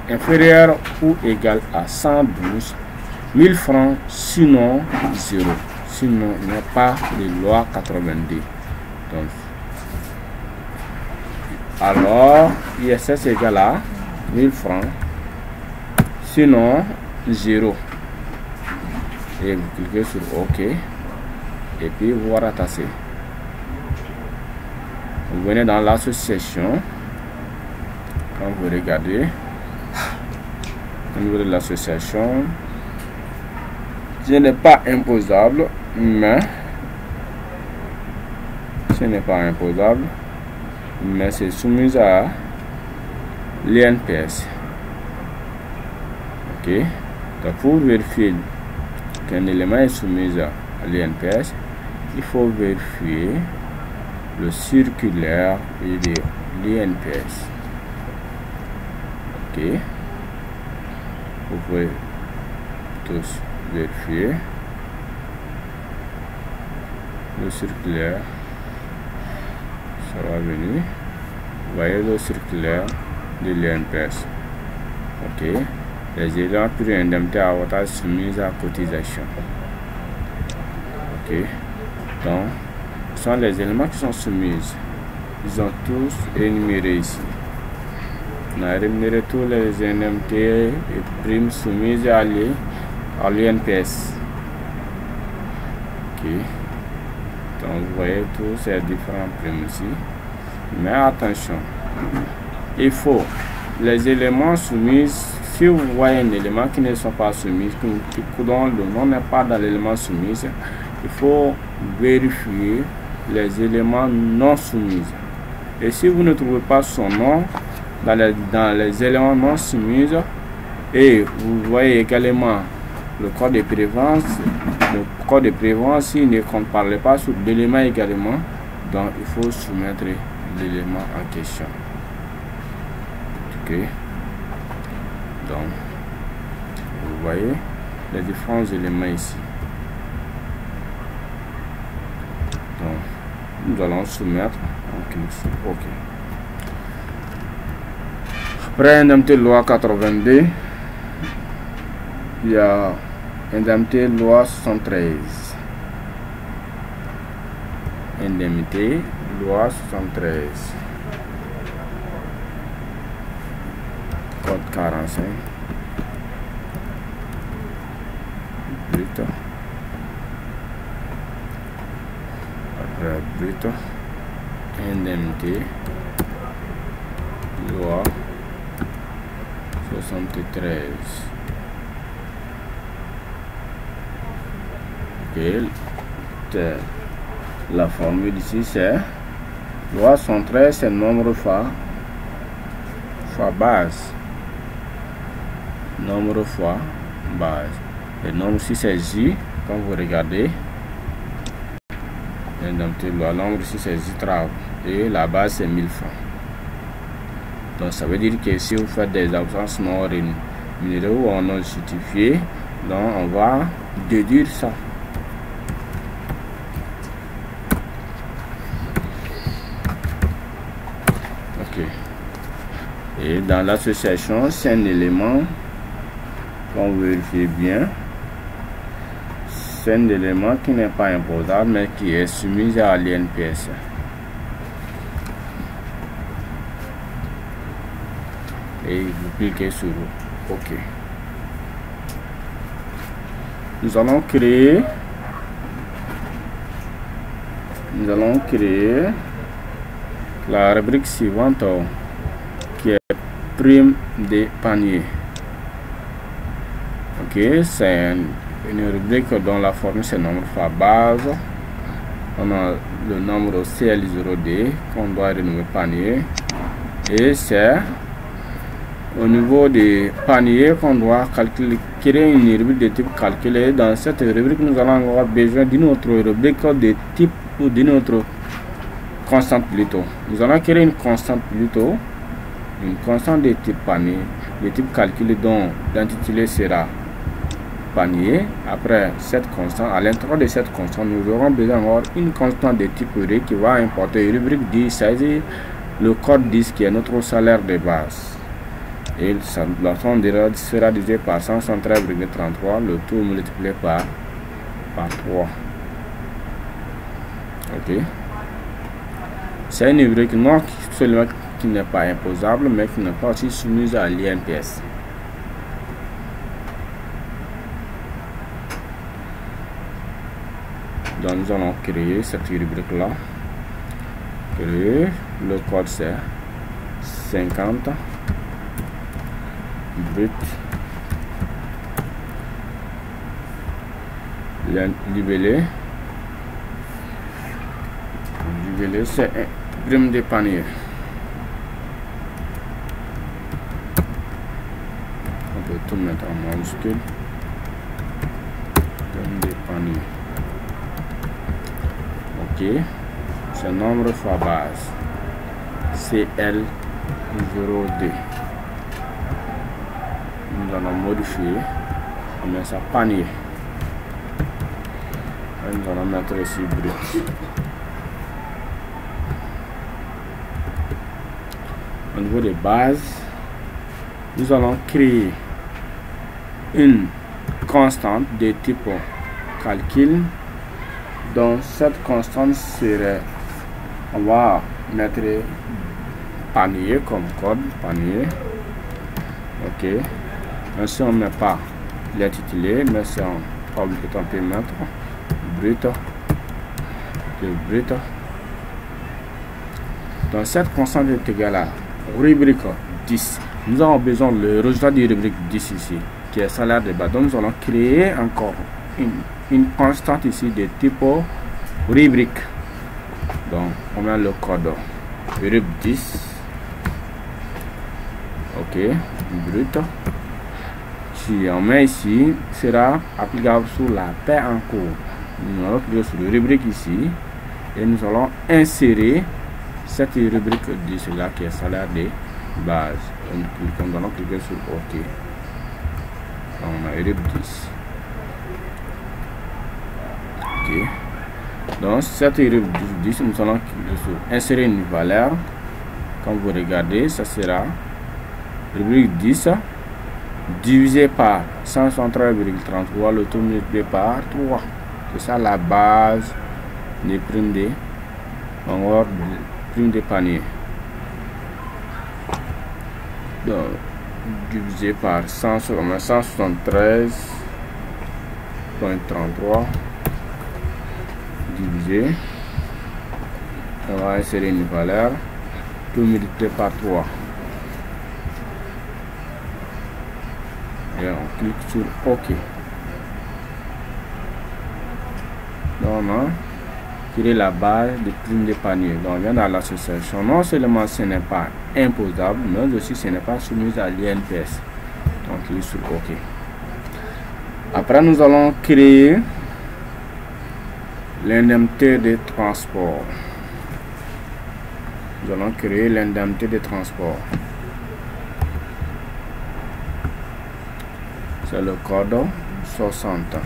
inférieur ou égal à 112, 1000 francs, sinon 0. Sinon il n'y a pas de loi 82. Donc alors ISS égale à 1000 francs, sinon 0. Et vous cliquez sur OK et puis vous rattachez. Vous venez dans l'association. Quand vous regardez au niveau de l'association, ce n'est pas imposable, mais c'est soumis à l'INPS. Ok, donc pour vérifier qu'un élément est soumis à l'INPS, il faut vérifier le circulaire de l'INPS. Ok, vous pouvez tous vérifier le circulaire. Ça va venir. Vous voyez le circulaire de l'INPS. Ok, les éléments pour indemnité à avantage soumis à cotisation. Ok, donc sont les éléments qui sont soumis. Ils ont tous énuméré ici. On a rémunéré tous les NMT et primes soumises à l'UNPS. Ok. Donc vous voyez tous ces différents primes ici. Mais attention, il faut les éléments soumis. Si vous voyez un élément qui ne sont pas soumis, dont le nom n'est pas dans l'élément soumis, il faut vérifier les éléments non soumis. Et si vous ne trouvez pas son nom dans les éléments non soumis, et vous voyez également le code de préférence, il ne parle pas sur l'élément également, donc il faut soumettre l'élément en question. Ok. Donc, vous voyez les différents éléments ici. Donc, nous allons soumettre. Ok. Après indemnité loi 82, il y a indemnité loi 73. Indemnité loi 73. Code 45. Brut. Après brut. Indemnité loi 73. Ok. La formule ici c'est loi 113, c'est nombre fois base. Nombre fois base. Le nombre ici c'est J, comme vous regardez. L'indemnité loi, nombre ici c'est J travaux. Et la base c'est 1000 francs. Donc ça veut dire que si vous faites des absences non rémunérées ou non justifiées, donc on va déduire ça. Ok. Et dans l'association, c'est un élément qu'on vérifie bien. C'est un élément qui n'est pas imposable mais qui est soumis à l'INPS. Et vous cliquez sur OK. Nous allons créer la rubrique suivante qui est prime des paniers. Ok, c'est une rubrique dont la formule c'est nombre fois base. On a le nombre CL0D qu'on doit renouveler panier, et c'est au niveau des paniers qu'on doit calculer, créer une rubrique de type calculé. Dans cette rubrique, nous allons avoir besoin d'une autre rubrique de type ou d'une autre constante plutôt. Nous allons créer une constante plutôt, une constante de type panier, de type calculé dont l'intitulé sera panier. Après cette constante, à l'intérieur de cette constante, nous aurons besoin d'avoir une constante de type rubrique qui va importer une rubrique 10, c'est-à-dire le code 10 qui est notre salaire de base. Et la somme sera divisée par 173,33, le tout multiplié par 3. Ok. C'est une rubrique non seulement qui n'est pas imposable, mais qui n'est pas aussi soumise à l'INPS. Donc nous allons créer cette rubrique là. Créer, le code c'est 50 brut, libellé c'est prime de panier. On peut tout mettre en majuscule. Prime de panier. Ok, c'est nombre fois base CL0D. Nous allons modifier, on met ça panier. Et nous allons mettre ici brut. Au niveau des bases, nous allons créer une constante de type calcul Donc cette constante serait, on va mettre panier comme code, panier. Ok. Mais si on ne met pas l'intitulé, mais si on peut mettre brut, brut. Donc cette constante est égale à rubrique 10. Nous avons besoin de le résultat du rubrique 10 ici, qui est salaire de base. Donc nous allons créer encore une constante ici de type rubrique. Donc on met le code rubrique 10. Ok, brut. Si on met ici, sera applicable sur la paie en cours. Nous allons cliquer sur la rubrique ici et nous allons insérer cette rubrique 10 là qui est salaire de base. Nous allons cliquer sur OK. On a rubrique 10. Ok. Donc cette rubrique 10, nous allons cliquer sur insérer une valeur. Comme vous regardez, ça sera rubrique 10 divisé par 163,33, le tout multiplié par 3. C'est ça la base des primes de prime de panier. Donc divisé par 173,33 divisé, on va insérer une valeur, tout multiplié par 3. Et on clique sur OK. Donc on a tiré la base de prime de panier. Donc on vient dans l'association. Non seulement ce n'est pas imposable, mais aussi ce n'est pas soumis à l'INPS. Donc on clique sur OK. Après nous allons créer l'indemnité de transport. Nous allons créer l'indemnité de transport. C'est le code 60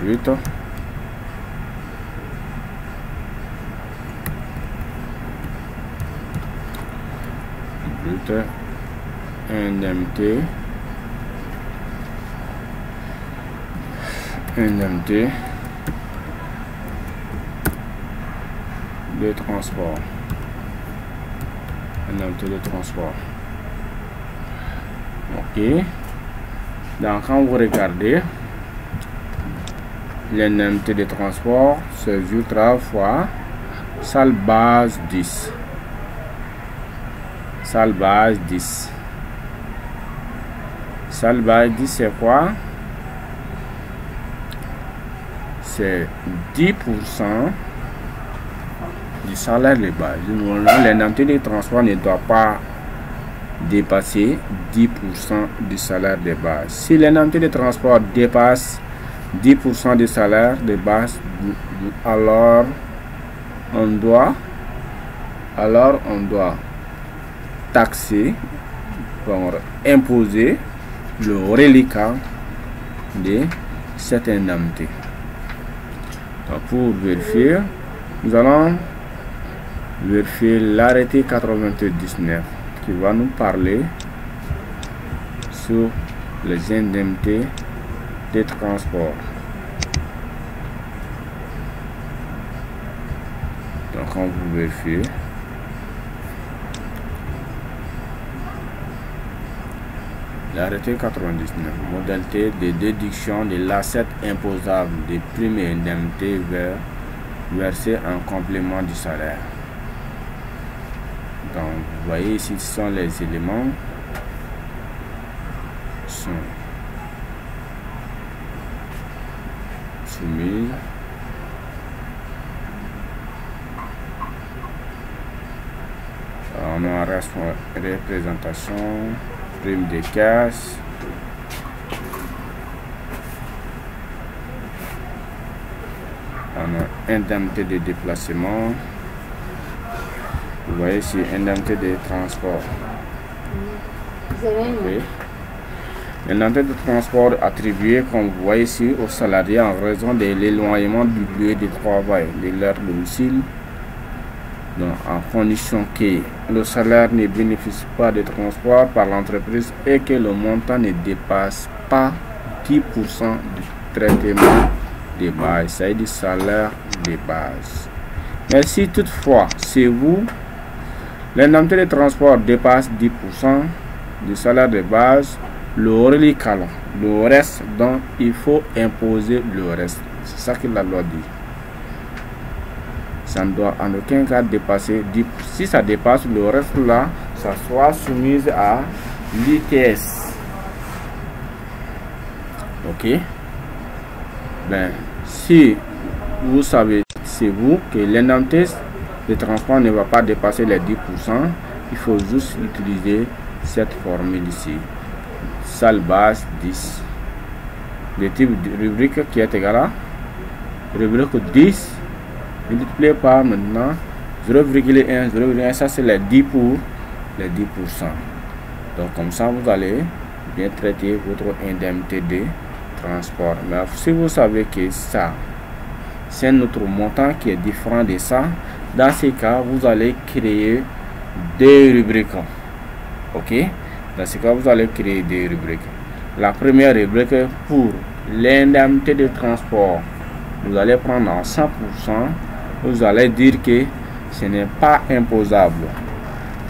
brut. Brut, indemnité de transport. Indemnité de transport. Ok. Donc quand vous regardez l'indemnité de transport, c'est vu 3 fois salle base 10. Salle base 10. Salle base 10 c'est quoi? C'est 10% du salaire de base. L'indemnité de transport ne doit pas dépasser 10% du salaire de base. Si l'indemnité de transport dépasse 10% du salaire de base, alors on doit taxer, imposer le reliquat de cette indemnité. Donc pour vérifier, nous allons vérifier l'arrêté 99 qui va nous parler sur les indemnités de transport. Donc on vous vérifie. L'arrêté 99, modalité de déduction de l'assiette imposable des primes et indemnités versées en complément du salaire. Donc vous voyez ici, ce sont les éléments sont soumis on a représentation, prime de caisse, on a indemnité de déplacement. Vous voyez ici, indemnité de transport. Okay. L'indemnité de transport attribuée, comme vous voyez ici, aux salariés en raison de l'éloignement du lieu de travail de leur domicile, donc en condition que le salaire ne bénéficie pas de transport par l'entreprise et que le montant ne dépasse pas 10% du traitement de base. Ça veut dire salaire de base. Mais si toutefois, c'est vous, l'indemnité de transport dépasse 10% du salaire de base, le reliquat, le reste, donc il faut imposer le reste. C'est ça que la loi dit. Ça ne doit en aucun cas dépasser 10%. Si ça dépasse, le reste là, ça soit soumis à l'ITS. Ok. Ben, si vous savez, c'est vous, que l'indemnité de transport ne va pas dépasser les 10%, il faut juste utiliser cette formule ici. Salle base 10. Le type de rubrique qui est égal à rubrique 10 multiplié par maintenant 0,1, 0,1, ça c'est les 10 pour les 10%. Donc comme ça vous allez bien traiter votre indemnité de transport. Mais si vous savez que ça c'est un autre montant qui est différent de ça, dans ces cas vous allez créer des rubriques. Ok, dans ce cas vous allez créer des rubriques. La première rubrique pour l'indemnité de transport, vous allez prendre en 100%, vous allez dire que ce n'est pas imposable.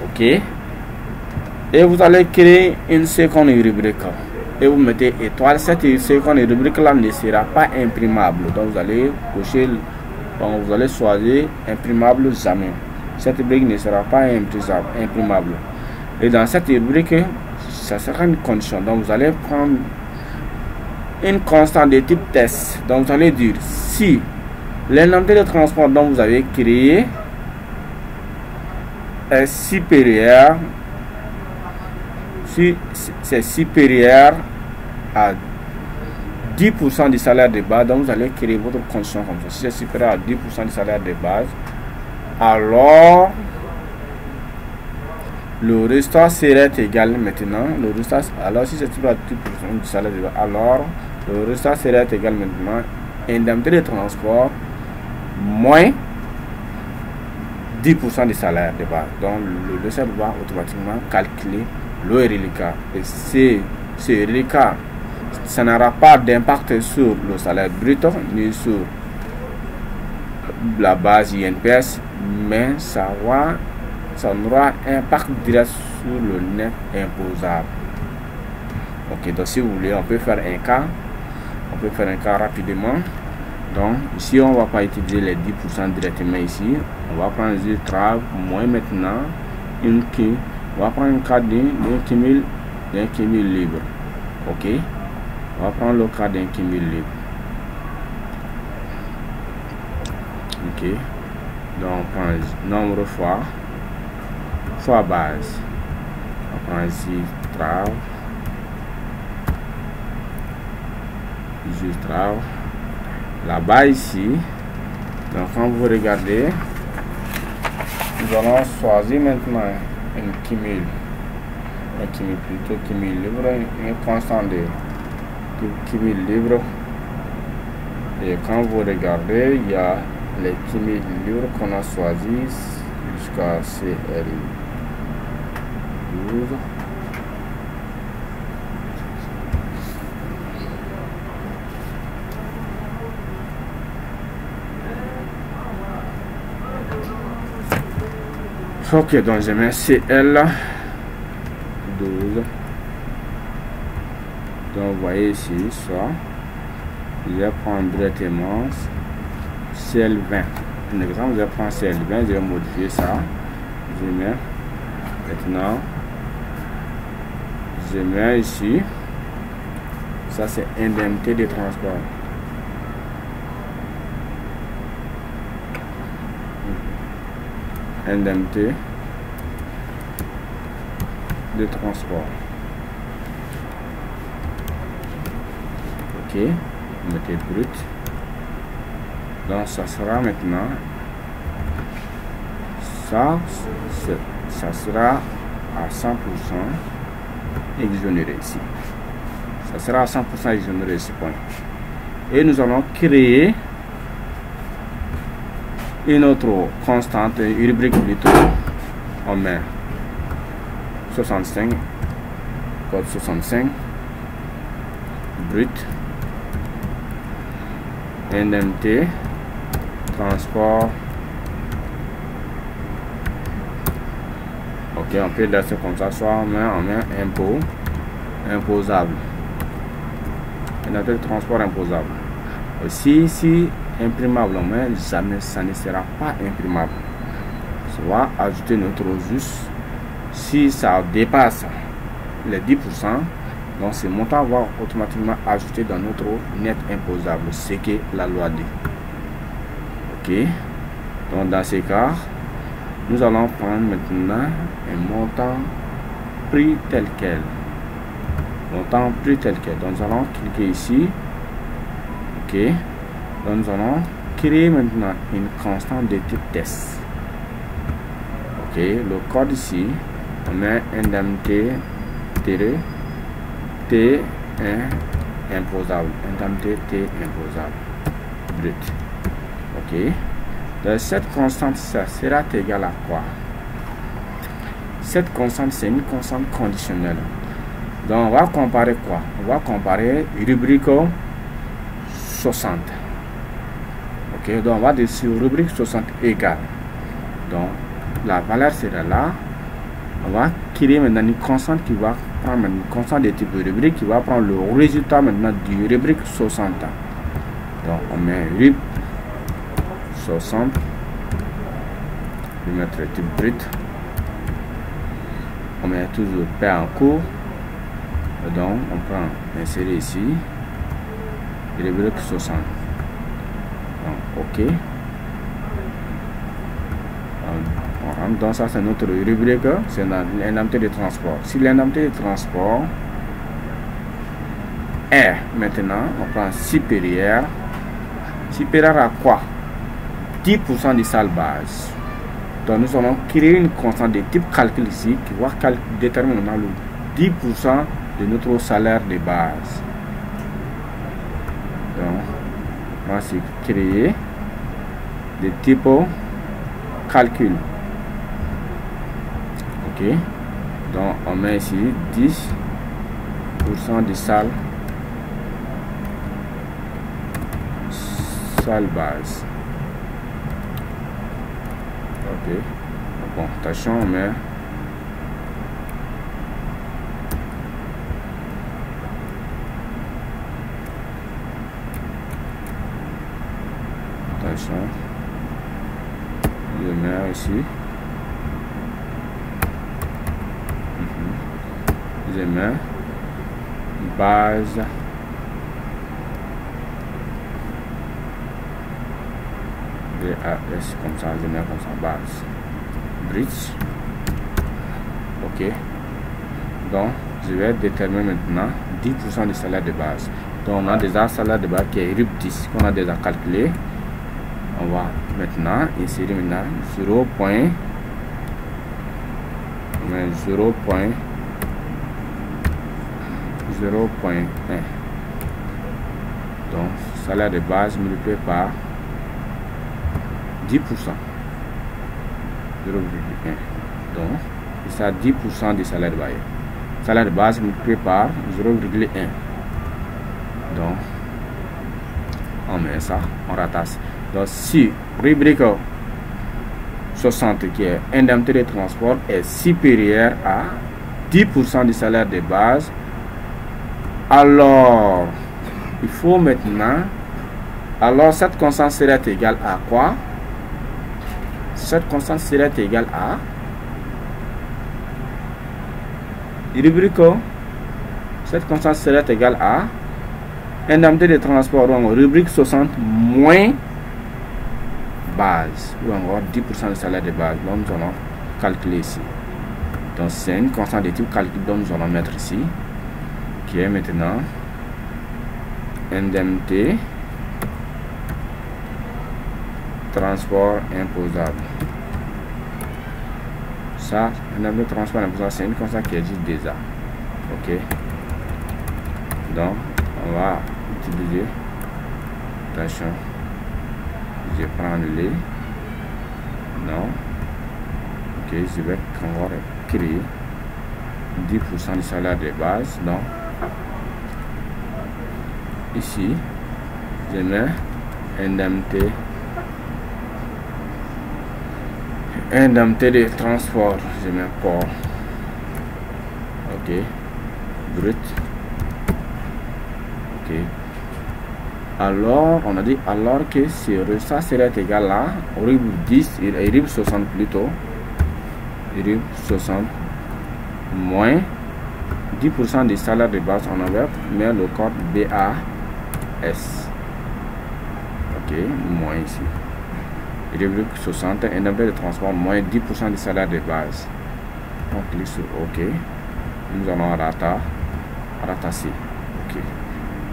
Ok, et vous allez créer une seconde rubrique et vous mettez étoile. Cette seconde rubrique là ne sera pas imprimable, donc vous allez cocher, donc vous allez choisir imprimable jamais. Cette rubrique ne sera pas imprimable. Et dans cette rubrique, ça sera une condition. Donc vous allez prendre une constante de type test. Donc vous allez dire si l'indemnité de transport dont vous avez créé est supérieur, si c'est supérieur à 10% du salaire de base, donc vous allez créer votre condition comme ça. Si c'est supérieur à 10% du salaire de base, alors le résultat serait égal maintenant. Le résultat, alors si c'est supérieur à 10% du salaire de base, alors le résultat serait égal maintenant indemnité de transport moins 10% du salaire de base. Donc le résultat va automatiquement calculer le reliquat. Et ce reliquat, ça n'aura pas d'impact sur le salaire brut ni sur la base INPS, mais ça aura un impact direct sur le net imposable. Ok, donc si vous voulez, on peut faire un cas, rapidement. Donc ici on va pas utiliser les 10% directement ici, on va prendre les travaux moins maintenant on va prendre un cas d'un cumul libre. Ok, on va prendre le cas d'un cumul libre. Ok, donc on prend nombre fois base. On prend ici travaux, juste travaux. Là-bas ici, donc quand vous regardez, nous allons choisir maintenant un cumul libre, une constante de cumul libre. Et quand vous regardez, il y a les cumuls libres qu'on a choisis jusqu'à CL12. Ok, donc je mets CL12. Donc vous voyez ici, ça, je vais prendre directement CL20. Un exemple, je vais prendre CL20, je vais modifier ça. Je mets maintenant, je mets ici, ça c'est indemnité de transport. Indemnité de transport. Ok, mettez brut. Donc ça sera maintenant, ça sera à 100% exonéré ici. Ça sera à 100% exonéré ici, point. Et nous allons créer une autre constante, une rubrique plutôt. On met 65, code 65, brut. indemnité, transport. Ok, on peut laisser comme ça, soit on met impôt, imposable. Indemnité de transport imposable. Aussi, si imprimable, mais jamais ça ne sera pas imprimable. On va ajouter notre juste. Si ça dépasse les 10%, donc ce montant va automatiquement ajouter dans notre net imposable, ce que la loi dit. Ok, donc dans ces cas, nous allons prendre maintenant un montant prix tel quel. Montant prix tel quel. Donc nous allons cliquer ici. Ok, donc nous allons créer maintenant une constante de type test. Ok, le code ici, on met indemnité T1 imposable. Indemnité T imposable brut. Ok, donc cette constante, ça sera égal à quoi? Cette constante, c'est une constante conditionnelle. Donc on va comparer quoi? On va comparer rubrique 60. Ok, donc on va dire sur rubrique 60 égale. Donc la valeur sera là. On va créer maintenant une constante qui va prendre une constante de type rubrique qui va prendre le résultat maintenant du rubrique 60. Donc on met rub 60. Je vais mettre type brut. On met toujours P en cours. Donc on prend insérer ici rubrique 60. Donc ok. Donc ça c'est notre rubrique, c'est l'indemnité de transport. Si l'indemnité de transport est maintenant, on prend supérieur à quoi? 10% du salaire base. Donc nous allons créer une constante de type calcul ici qui va déterminer le 10% de notre salaire de base. Donc on va créer des types calcul. Ok, donc on met ici 10% du salaire base. Ok, bon, attention, on met attention, je mets ici. Je mets base BAS comme ça, je mets comme ça base bridge. Ok, donc je vais déterminer maintenant 10% du salaire de base. Donc on a déjà salaire de base qui est RUB 10 qu'on a déjà calculé. On va maintenant insérer maintenant 0.1. Donc salaire de base multiplié par 10%, 0,1. Donc ça 10% du salaire de base. Salaire de base multiplié par 0,1. Donc on met ça, on ratasse. Donc si rubrique 60 qui est indemnité de transport est supérieur à 10% du salaire de base, alors il faut maintenant, alors cette constante serait égale à quoi? Cette constante serait égale à rubrique, cette constante serait égale à indemnité de transport, donc rubrique 60 moins base, ou encore 10% du salaire de base. Donc nous allons calculer ici. Donc c'est une constante de type calcul, donc nous allons mettre ici, qui est maintenant indemnité transport imposable. Ça, indemnité de transport imposable, c'est une constante qui existe déjà. Ok, donc on va utiliser, attention, je prends les, non, ok, je vais encore créer 10% du salaire de base. Donc ici je mets indemnité de transport, je mets port. Ok, brut. Ok, alors on a dit alors que ça serait égal à RIB 10 et RIB 60 plutôt, RIB 60 moins 10% du salaire de base. On avait mis le code BAS. Ok, moins ici RIB 60, indemnité de transport moins 10% du salaire de base. On clique sur OK. Nous allons ratasser. Ok,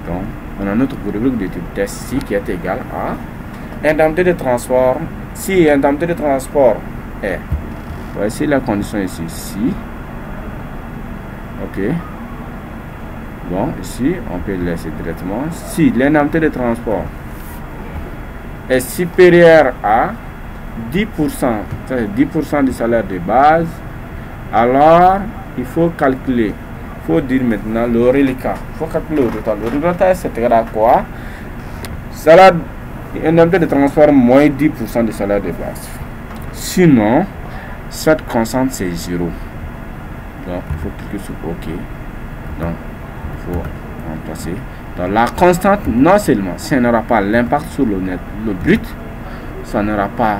donc on a notre rubrique de type test ici qui est égal à indemnité de transport. Si indemnité de transport est, voici la condition ici, si, ok, bon, ici on peut laisser directement. Si l'indemnité de transport est supérieur à 10%, c'est-à-dire 10% du salaire de base, alors il faut calculer, il faut dire maintenant le reliquat. Il faut calculer le reliquat. Le reliquat, c'est égal à quoi? Salaire, indemnité de transport moins 10% du salaire de base. Sinon, cette constante c'est 0. Donc, il faut cliquer sur OK. Donc, il faut remplacer. Donc, la constante, non seulement ça n'aura pas l'impact sur le net, le brut, ça n'aura pas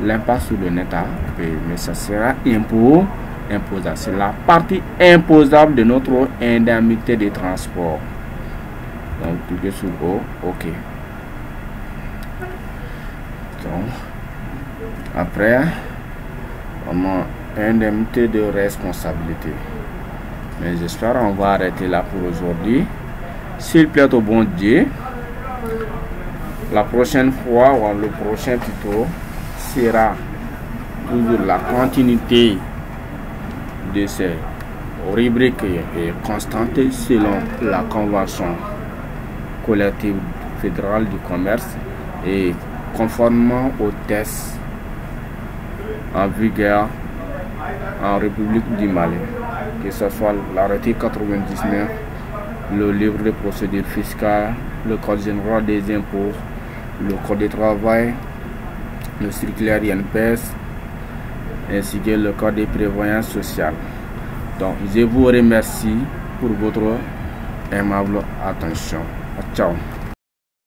l'impact sur le net, mais ça sera imposable. C'est la partie imposable de notre indemnité de transport. Donc, cliquez sur OK. Donc, après, on a indemnité de responsabilité. Mais j'espère qu'on va arrêter là pour aujourd'hui. S'il plaît au bon Dieu, la prochaine fois ou le prochain tuto sera toujours la continuité de ces rubriques et constantes selon la convention collective fédérale du commerce et conformément aux tests en vigueur en République du Mali, que ce soit l'arrêté 99, le livre de procédure fiscale, le code général des impôts, le code du travail, le circulaire INPS, ainsi que le code de prévoyance sociale. Donc, je vous remercie pour votre aimable attention. Ciao.